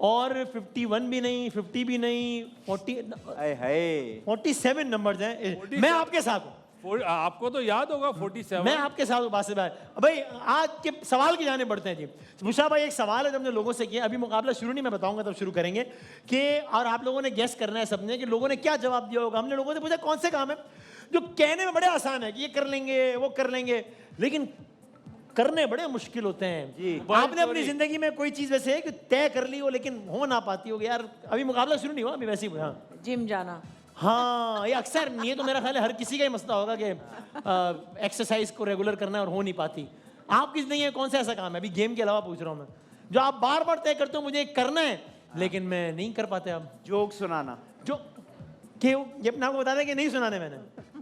और 51 भी नहीं, 50 भी नहीं, 40 हाय हाय। 47 नंबर्स हैं। मैं आपके साथ हूँ, आपको तो याद होगा 47। मैं आपके साथ हूँ बासित भाई। भाई आज के सवाल की जाने बढ़ते हैं जी। मुशा भाई, एक सवाल है जो हमने लोगों से किया, अभी मुकाबला शुरू नहीं, मैं बताऊंगा तब शुरू करेंगे, कि और आप लोगों ने गेस करना है सबने कि लोगों ने क्या जवाब दिया होगा। हमने लोगों से पूछा कौन से काम है जो कहने में बड़े आसान है कि ये कर लेंगे वो कर लेंगे, लेकिन करने बड़े मुश्किल होते हैं। जी। आपने अपनी जिंदगी में कोई चीज वैसे है कि तय कर ली हो लेकिन हो ना पाती होगी? यार अभी मुकाबला शुरू नहीं हुआ, अभी वैसे ही। हाँ जिम जाना। हाँ, ये अक्सर, ये तो मेरा ख्याल है हर किसी का ही मसला होगा कि एक्सरसाइज को रेगुलर करना है और हो नहीं पाती। आपकी जिंदगी में कौन सा ऐसा काम है, अभी गेम के अलावा पूछ रहा हूँ मैं, जो आप बार बार तय करते हो मुझे करना है लेकिन मैं नहीं कर पाते? आप जोक सुनाना। जो क्यों, ये अपने आपको बता दें कि नहीं सुनाने मैंने,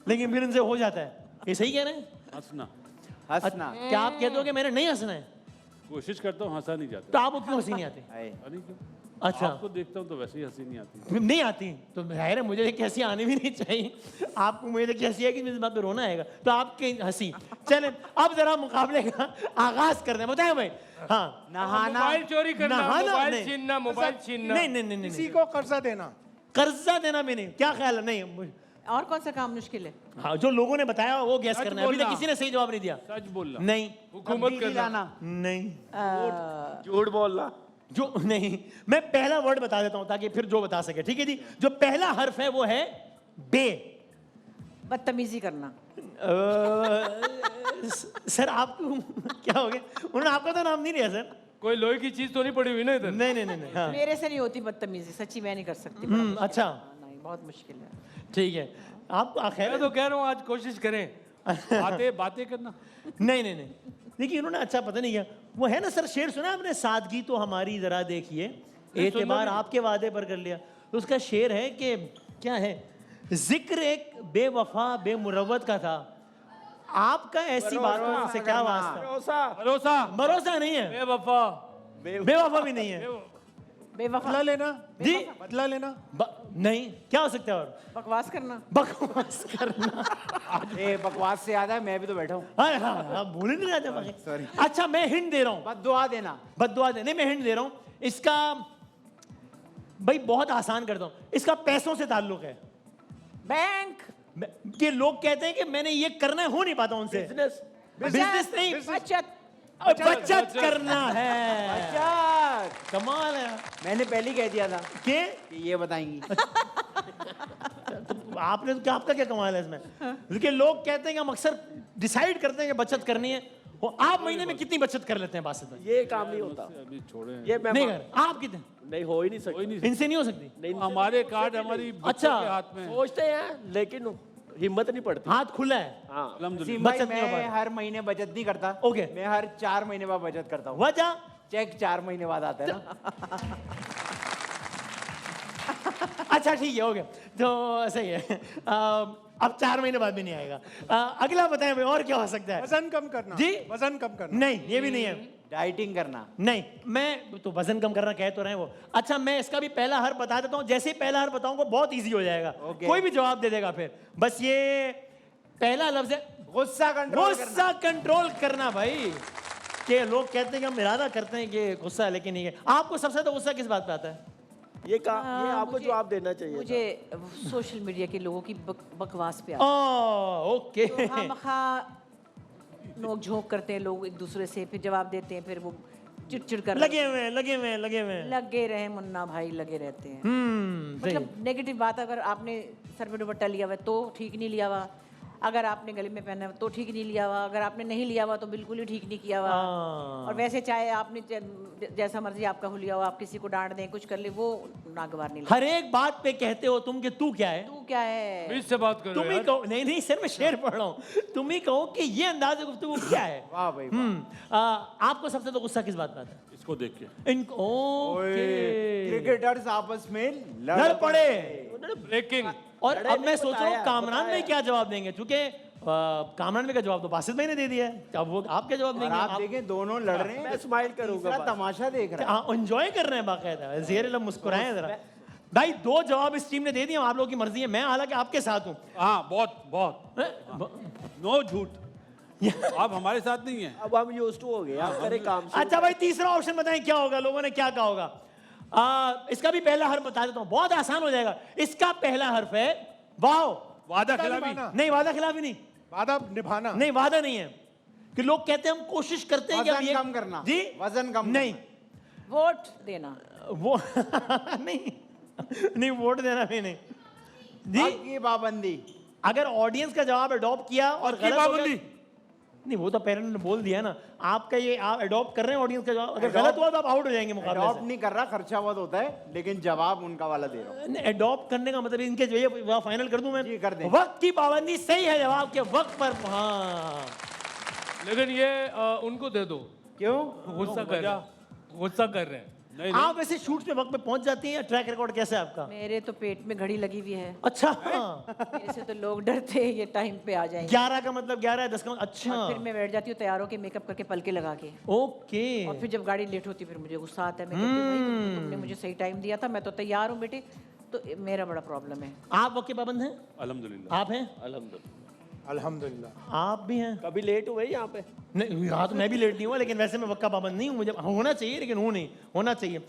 लेकिन फिर इनसे हो जाता है। ये सही कह रहे हैं? हंसना हंसना। क्या आप कहते हो कि मैंने नहीं हंसना है, कोशिश करता हूँ, हंसा नहीं जाता। तो आपको क्यों हंसी नहीं आती? हाय। अरे क्यों? अच्छा, आपको देखता हूँ तो वैसे ही हंसी नहीं आती। नहीं आती तो जाहिर है मुझे देखिए हंसी आनी भी नहीं चाहिए। आपको मुझे देखिए हंसी है कि इस बात पे रोना आएगा, तो आपकी हंसी। चलें अब जरा मुकाबले का आगाज करते हैं, बताएं भाई। हाँ, नहाना। मोबाइल चोरी करना, नहाना मोबाइल नहीं। छीनना, मोबाइल छीनना। नहीं नहीं नहीं नहीं, किसी को कर्जा देना। कर्जा देना भी नहीं, क्या ख्याल है? नहीं। और कौन सा काम मुश्किल है? हाँ, जो लोगों ने बताया वो गैस सच करना है। अभी तक बोलना। किसी ने सही जवाब नहीं दिया। सच बोलना। नहीं हुकूमत करना। लाना। नहीं, झूठ बोलना। जो नहीं, मैं पहला वर्ड बता देता हूं ताकि फिर जो बता सके। ठीक है जी, जो पहला हर्फ है वो है बे। बदतमीजी करना। सर आपको क्या हो गया? उन्होंने आपका तो नाम नहीं लिया सर। कोई लोहे की चीज तो नहीं पड़ी हुई ना इधर? नहीं नहीं नहीं नहीं, हाँ। मेरे से नहीं होती बदतमीजी, सच्ची मैं नहीं कर सकती। बड़ा मुश्किल अच्छा। है। नहीं, बहुत मुश्किल है। ठीक है, आप खैर मैं तो कह रहा हूँ आज कोशिश करें। बातें करना। नहीं देखिए इन्होंने अच्छा पता नहीं क्या वो है ना सर शेर सुना आपने, सादगी तो हमारी जरा देखिए एतबार आपके वादे पर कर लिया। तो उसका शेर है कि क्या है, जिक्र एक बेवफा बेमुरवत का था, आपका ऐसी बातों से क्या वास्ता। भरोसा नहीं है, बेवफा भी नहीं है। बदला लेना जी बदला लेना नहीं, क्या हो सकता है और बकवास करना। बकवास करना। ए बकवास से याद है, मैं भी तो बैठा हूँ। हाँ भूल नहीं जाते। सॉरी। अच्छा मैं हिंट दे रहा हूँ, बद्दुआ देना। बद्दुआ देने मैं हिंट दे रहा हूँ। इसका भाई बहुत आसान करता हूँ, इसका पैसों से ताल्लुक है। बैंक। कि लोग कहते हैं कि मैंने ये करना है, हो नहीं पाता उनसे। बिजनेस नहीं, बचत करना है। अच्छा कमाल है। मैंने पहले ही कह दिया था कि ये बताएंगी। आपने तो आपका क्या कमाल है इसमें। देखिए लोग कहते हैं कि हम अक्सर डिसाइड करते हैं कि बचत करनी है, वो आप महीने में कितनी बचत कर लेते हैं बात से? ये काम नहीं होता, अभी छोड़े ये मैं नहीं कर आप कितने, नहीं हो ही नहीं सकती, इनसे नहीं हो सकती। नहीं हमारे कार्ड हमारी बच्चों अच्छा। के हाथ में है। सोचते हैं लेकिन हिम्मत नहीं पड़ती। हाथ खुला है। हाँ अल्हम्दुलिल्लाह। सीम भाई बचत नहीं हो मैं पाती। हर महीने बचत नहीं करता। ओके। मैं हर 4 महीने बाद बचत करता हूँ। वजह चेक 4 महीने बाद आता है ना। अच्छा ठीक है, हो गया तो सही है। अब 4 महीने बाद भी नहीं आएगा। अगला बताएं भाई और क्या हो सकता है। वजन कम करना जी? वजन कम करना नहीं ये भी नहीं है। डाइटिंग करना। नहीं मैं तो वजन कम करना कह तो रहे हैं वो। अच्छा मैं इसका भी पहला हर बता देता हूँ, जैसे ही पहला हर बताऊंगा बहुत इजी हो जाएगा। ओके। कोई भी जवाब दे देगा फिर। बस ये पहला लफ्ज है गुस्सा कंट्रोल करना। गुस्सा कंट्रोल करना। भाई कि लोग कहते हैं कि हम इरादा करते हैं कि गुस्सा है लेकिन नहीं है। आपको सबसे ज्यादा गुस्सा किस बात पे आता है? ये आपको जवाब देना चाहिए। मुझे सोशल मीडिया के लोगों की बकवास पे ओके नोक झोंक करते हैं लोग एक दूसरे से, फिर जवाब देते हैं, फिर वो चिड़चिड़ कर लगे हुए लगे रहे मुन्ना भाई, लगे रहते हैं। सही। मतलब नेगेटिव बात, अगर आपने सर पे दुपट्टा लिया हुआ है तो ठीक नहीं लिया हुआ, अगर आपने गले में पहना है तो ठीक नहीं लिया हुआ, अगर आपने नहीं लिया हुआ तो बिल्कुल ही ठीक नहीं किया हुआ। और वैसे चाहे आपने जैसा मर्जी आपका हुलिया हो, आप किसी को डांट दें कुछ कर ले, वो नागवार नहीं लगता। हर एक बात पे कहते हो तुम कि तू क्या है, तू क्या है। इससे बात करो तुम ही यार। कहो। नहीं सर मैं शेर पढ़ रहा हूँ। तुम ही कहो कि ये अंदाज़ गुफ्तगू क्या है। वाह भाई वाह। आपको सबसे तो गुस्सा किस बात पे आता है? इसको देख के इनको ओके क्रिकेटर्स आपस में लड़ पड़े। ब्रेकिंग। और अब मैं सोच रहा हूँ कामरान में क्या जवाब देंगे, क्योंकि कामरान में का जवाब तो बासित भाई ने दे दिया है। अब वो आप क्या जवाब और देंगे? आप देखें दोनों लड़ रहे हैं। मैं स्माइल करूंगा तीसरा बस। तमाशा देख रहा है। एंजॉय कर रहे हैं बाकायदा, ज़ेर लब मुस्कुराएं जरा। भाई 2 जवाब इस टीम ने दे दिए, आप लोगों की मर्जी है। मैं हालांकि आपके साथ हूँ। हाँ बहुत नो झूठ। आप हमारे साथ नहीं है। अब हम यूज्ड टू हो गए, आप करें काम से। अच्छा भाई तीसरा ऑप्शन बताएं क्या होगा, लोगों ने क्या कहा होगा। इसका भी पहला हर्फ बता देता हूँ, बहुत आसान हो जाएगा। इसका पहला हर्फ है वाओ। वादा खिलाफी। निभाना। नहीं वादा खिलाफी नहीं, वादा निभाना नहीं वादा नहीं है। कि लोग कहते हैं हम कोशिश करते हैं कि हम वजन ये कम करना। जी वजन कम नहीं वोट देना। वो नहीं वोट देना भी नहीं जी। हक की पाबंदी। अगर ऑडियंस का जवाब अडॉप्ट किया और की गलत हो पाबंदी। गया, नहीं वो तो पेरेंट ने बोल दिया ना। आपका ये आप अडॉप्ट कर रहे हैं ऑडियंस का जवाब, अगर गलत हुआ तो आप आउट हो जाएंगे मुकाबले अडॉप्ट से। नहीं कर रहा, खर्चा बहुत होता है, लेकिन जवाब उनका वाला दे रहा हूँ। अडॉप्ट करने का मतलब इनके जो ये फाइनल कर दूं मैं? जी, कर दें। वक्त की पाबंदी सही है जवाब के वक्त पर। हाँ लेकिन ये उनको दे दो। क्यों? गुस्सा कर रहे हैं, गुस्सा कर रहे हैं। नहीं आप वैसे शूट पे वक्त पे पहुंच जाती हैं या ट्रैक रिकॉर्ड कैसा है आपका? मेरे तो पेट में घड़ी लगी हुई है, अच्छा मेरे से तो लोग डरते हैं ये टाइम पे आ जाएंगे। 11 का मतलब 11 है, 10 का मतलब अच्छा और फिर मैं बैठ जाती हूँ तैयार होके, मेकअप करके पलके लगा के, ओके। और फिर जब गाड़ी लेट होती है फिर मुझे गुस्सा आता है। मैं कहती हूँ भाई तुमने मुझे सही टाइम दिया था, मैं तो तैयार हूँ बेटे। तो मेरा बड़ा प्रॉब्लम है। आप वक्त के पाबंद हैं? अल्हम्दुलिल्लाह। आप हैं? अल्हम्दुलिल्लाह। अल्हम्दुलिल्लाह। आप भी हैं? कभी लेट हुए यहाँ पे? नहीं यहाँ तो मैं भी लेट नहीं हुआ, लेकिन वैसे मैं वक्त का पाबंद नहीं हूँ। मुझे होना चाहिए लेकिन हूँ नहीं, होना चाहिए।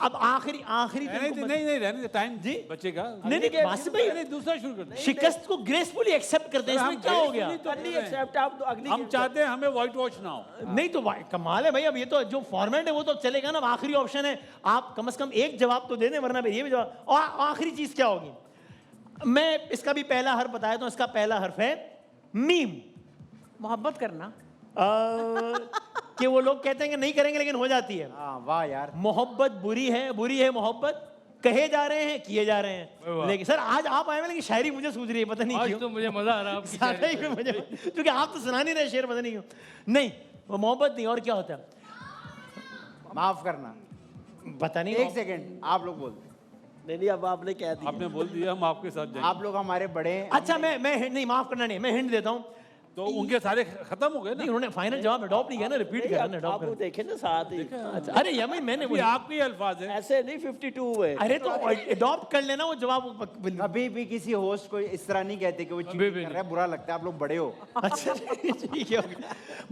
अब आखिरी नहीं रहने दे, टाइम जी बचेगा। नहीं वासिफ भाई नहीं दूसरा शुरू कर दे। शिकस्त को ग्रेसफुली एक्सेप्ट करते हैं, इसमें क्या हो गया? अगली एक्सेप्ट आप तो अगली हम चाहते हैं हमें व्हाइट वॉश ना हो। नहीं तो कमाल है भाई। अब ये तो जो फॉर्मेट है वो तो चलेगा ना। अब आखिरी ऑप्शन है, आप कम से कम एक जवाब तो दे दें, वरना फिर ये भी जवाब। और आखिरी चीज क्या होगी? मैं इसका भी पहला हर्फ बताया तो इसका पहला हर्फ है मीम। मोहब्बत करना। कि वो लोग कहते हैं कि नहीं करेंगे लेकिन हो जाती है। हाँ वाह यार। मोहब्बत बुरी है मोहब्बत कहे जा रहे हैं, किए जा रहे हैं। लेकिन सर आज आप आए हैं, लेकिन शायरी मुझे सूझ रही है, पता नहीं आज क्यों। तो मुझे मजा आ रहा है आपकी ज्यादा ही मुझे, क्योंकि आप तो सुना नहीं रहे शेर, पता नहीं क्यों। नहीं, वो मोहब्बत नहीं, और क्या होता है? माफ करना। पता नहीं। एक सेकंड, आप लोग बोलते। नहीं अब आपने कह दिया। आपने बोल दिया, हम आपके साथ जाएंगे। आप लोग हमारे बड़े हैं। अच्छा मैं नहीं, माफ करना नहीं, मैं हिंट देता हूँ। तो उनके सारे खत्म हो गए ना। नहीं, उन्होंने फाइनल जवाब अडॉप्ट नहीं किया ना, रिपीट कर रहे हैं, आप वो देखे ना साथ ही। अच्छा, अरे यमी मैंने ये आपके ही अल्फाज हैं। ऐसे नहीं 52 है। अरे तो अडॉप्ट कर लेना वो जवाब। कभी भी किसी होस्ट को इस तरह नहीं कहते कि वो चीटिंग कर रहा है, बुरा लगता है। आप लोग बड़े हो। अच्छा ठीक है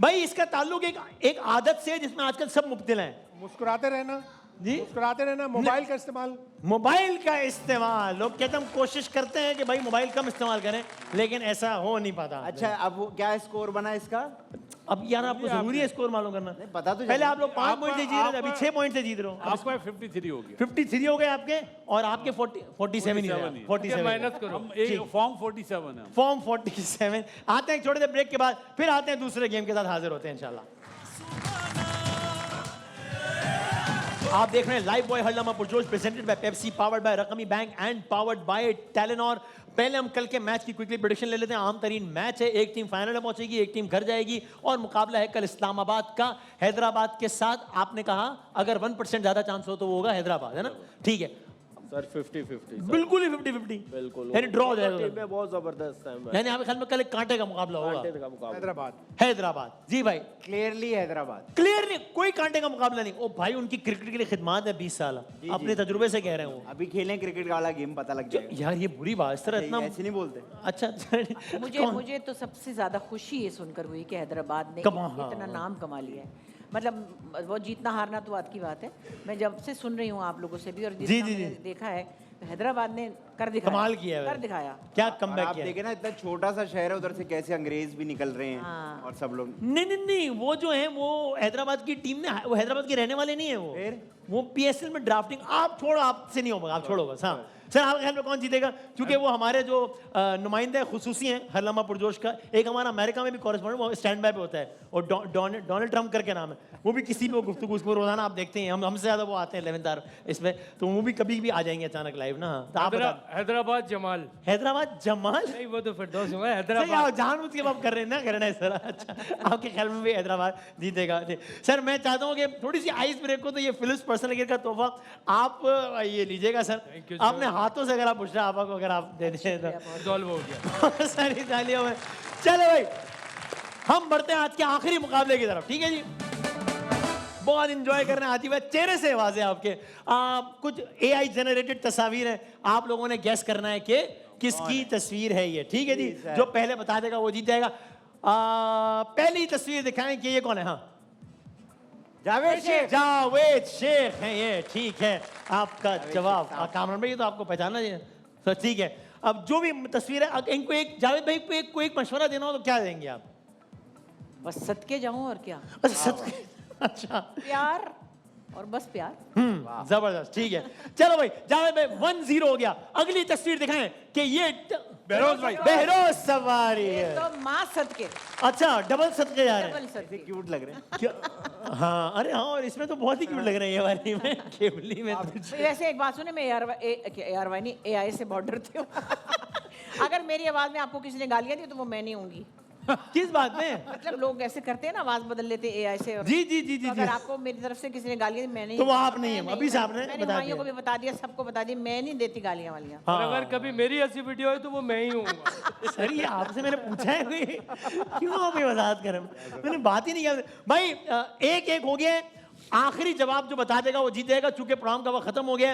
भाई, इसका ताल्लुक एक आदत से है जिसमें आजकल सब मुब्तला हैं। मुस्कुराते रहना जी, मुस्कुराते रहना, मोबाइल का इस्तेमाल। मोबाइल का इस्तेमाल, लोग कहते हैं हम कोशिश करते हैं कि भाई मोबाइल कम इस्तेमाल करें, लेकिन ऐसा हो नहीं पाता। अच्छा, अब वो क्या स्कोर बना इसका? अब यार आपको जरूरी है स्कोर मालूम करना। पता तो पहले आप लोग 5 पॉइंट से जीत रहे थे, अभी 6 पॉइंट से जीत रहे हो। आपका 53 हो गया। 53 हो गए आपके, और आपके 47 ही रहे। 47 माइनस करो। हम एक फॉर्म 47 है। फॉर्म 47। आते हैं एक छोटे से ब्रेक के बाद, फिर आते हैं दूसरे गेम के साथ हाजिर होते हैं इंशाल्लाह। आप देख रहे हैं लाइव बॉय हल्ला पुरजोश, presented by Pepsi, powered by रकमी bank and powered by Telenor. पहले हम कल के मैच की क्विकली प्रेडिक्शन ले लेते हैं। आम तरीन मैच है, एक टीम फाइनल में पहुंचेगी, एक टीम घर जाएगी, और मुकाबला है कल इस्लामाबाद का हैदराबाद के साथ। आपने कहा अगर 1% ज्यादा चांस हो तो वो होगा हैदराबाद, है ना? ठीक है सर 50-50 बिल्कुल ही 50-50 बिल्कुल। यानी ड्रॉ हो टीम जाएगा। में बहुत जबरदस्त है। यानी आपके ख्याल में कल एक कांटे का मुकाबला होगा? कांटे का मुकाबला। हैदराबाद। हैदराबाद जी भाई, क्लियरली हैदराबाद। क्लियर नहीं, कोई कांटे का मुकाबला नहीं। ओ भाई, उनकी क्रिकेट के लिए खिदमत है 20 साल, अपने तजुर्बे से कह रहे हैं वो। अभी खेलें क्रिकेट वाला गेम, पता लग जाएगा। यार ये बुरी बात, इस तरह इतना ऐसे नहीं बोलते। अच्छा मुझे तो सबसे ज्यादा खुशी ये सुनकर हुई कि हैदराबाद ने इतना नाम कमा लिया है। मतलब वो जीतना हारना तो बात की बात है। मैं जब से सुन रही हूँ आप लोगों से भी, और जितना मैंने देखा है, हैदराबाद ने कर दिखाया, कमाल किया है, कर दिखाया। क्या और कमबैक आप किया है। देखें ना, इतना छोटा सा शहर है, उधर से कैसे अंग्रेज भी निकल रहे हैं। हाँ। और सब लोग नहीं, वो जो है वो हैदराबाद की टीम ने, वो हैदराबाद के रहने वाले नहीं है वो। फिर? वो PSL में ड्राफ्टिंग, आप छोड़ो, आपसे नहीं होगा, आप छोड़ो बस। हाँ सर, आपके ख्याल में कौन जीतेगा? क्योंकि वो हमारे जो नुमाइंदा खुसूसी हैं हल्ला पुरजोश का, एक हमारा अमेरिका में भी कॉरेस्पॉन्डेंट, वो स्टैंड बाय पे होता है, और डोनाल्ड ट्रम्प करके नाम है, वो भी किसी पे गुफ्तगू उसको रोजाना आप देखते हैं, हमसे ज्यादा वो आते हैं 11th आवर इसमें, तो वो भी कभी भी आ जाएंगे अचानक लाइव ना। तो आप हैदराबाद जमाल। हैदराबाद जमाल नहीं, वो तो फिरदौस हुआ है। सर, हैदराबाद आप जानबूझ के आप कर रहे हैं ना, करना है सर। अच्छा, आपके ख्याल में भी हैदराबाद जीतेगा? सर मैं चाहता हूँ कि थोड़ी सी आइस ब्रेक हो, तो ये फिलिप्स पर्सनल केयर का तोहफा आप ये लीजिएगा सर। Thank you, sir. आपने हाथों से, अगर आप बुशरा आपा को अगर आप दे दें तो सॉल्व हो गया। सारी तालियों में। चलो भाई, हम बढ़ते हैं आज के आखिरी मुकाबले की तरफ, ठीक है जी? बहुत इंजॉय करने आती है, चेहरे से आवाज है आपके। कुछ AI जनरेटेड तस्वीर है, आप लोगों ने गैस करना है कि किसकी तस्वीर है ये, ठीक है जी? जो पहले बता देगा वो जीत जाएगा। पहली तस्वीर दिखाएं कि ये कौन है। हाँ, जावेद शेख। जावेद शेख हैं ये, ठीक है आपका जवाब। कामरान भाई, ये तो आपको पहचाना चाहिए, तो ठीक है। अब जो भी तस्वीर है, इनको एक, जावेद भाई को एक मशवरा देना हो तो क्या देंगे आप? बस सदके जाऊं और क्या, अच्छा अच्छा, प्यार और बस प्यार। जबरदस्त, ठीक है। चलो भाई, जावेद भाई 1-0 हो गया। अगली तस्वीर दिखाएं कि ये बहरोज सवारी है। तो माँ सदके, अच्छा, डबल सदके जा रहे डबल हैं सदके। क्यूट लग रहे हैं। क्या? हाँ, अरे हाँ, और इसमें तो बहुत ही क्यूट लग रहे हैं ये वाली में, केवली में तो। वैसे एक बात सुने, मैं ARY नहीं, AI से बहुत डरती हूँ। अगर मेरी आवाज में आपको किसी ने गालियां दी तो वो मैं नहीं होंगी। किस बात में? मतलब लोग ऐसे करते हैं ना, आवाज बदल लेते हैं AI से। और जी जी जी जी तो जी। अगर आपको मेरी तरफ से किसी ने गालियां दी, मैं नहीं, तो वो आप नहीं है, मैं अभी से आपने मैंने बता भाइयों को दिया। भी बता दिया, सबको बता दिया, मैं नहीं देती गालियां वालियां। और अगर कभी मेरी ऐसी वीडियो है तो वो मैं ही हूँ। सर ये आपसे मैंने पूछा है कोई, क्यों आप ये वजाहत करें? मैंने बात ही नहीं किया भाई। 1-1 हो गया। आखिरी जवाब जो बता देगा वो जीत जाएगा, चूंकि प्रोग्राम का वक्त खत्म हो गया।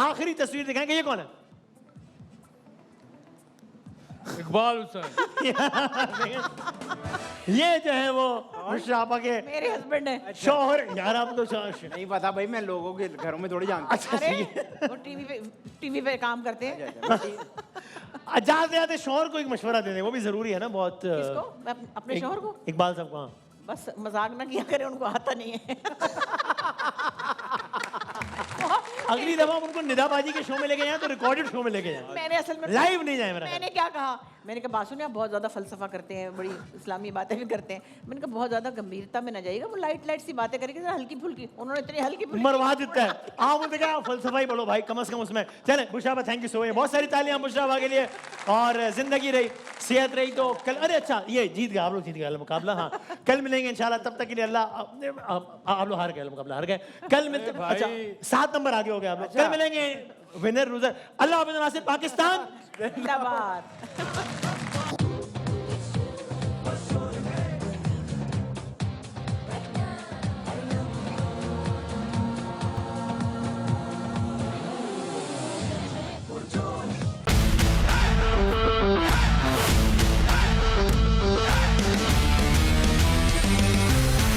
आखिरी तस्वीर दिखाएंगे, ये कौन है? इकबाल हुसैन। ये जो है वो मुशराफा के मेरे हस्बैंड है। शौहर। यार आप तो शौहर। नहीं पता भाई, मैं लोगों के घरों में थोड़ी जानता हूँ। अच्छा, अरे वो टीवी पे काम करते हैं। जाते जाते शौहर को एक मशवरा दे दें, वो भी जरूरी है ना बहुत। किसको? अपने शौहर को। इकबाल साहब को। हाँ। बस मजाक ना किया करें, उनको आता नहीं है। अगली दफा हम उनको निदाबाजी के शो में लेके जाए तो रिकॉर्डेड शो में लेके जाए, मैंने असल में लाइव नहीं जाए मेरा। मैंने क्या कहा, मैंने कहा बासु ने आप बहुत ज़्यादा फलसफा करते हैं, बड़ी इस्लामी बातें भी करते हैं। मैंने कहा बहुत ज़्यादा गंभीरता में ना जाइएगा, वो लाइट लाइट सी बातें करेंगे, हल्की फुल्की। उन्होंने इतनी हल्की फुल्की मरवा देता है। आप मुझे क्या फलसफा ही बोलो भाई, कम से कम उसमें। चले बुशराबा, थैंक यू सो मच, बहुत सारी तालियां बुशराबा के लिए। और जिंदगी रही, सेहत रही तो कल, अरे अच्छा ये जीत गया, आप लोग जीत गए मुकाबला। हाँ कल मिलेंगे इंशाल्लाह, तब तक के लिए अल्लाह। आप लोग हार गए, मुकाबला हार गए। कल मिलते, अच्छा 7 नंबर आगे हो गए आप लोग। कल मिलेंगे विनर लूजर। अल्लाह हाफ़िज़, नासिर पाकिस्तान जिंदाबाद।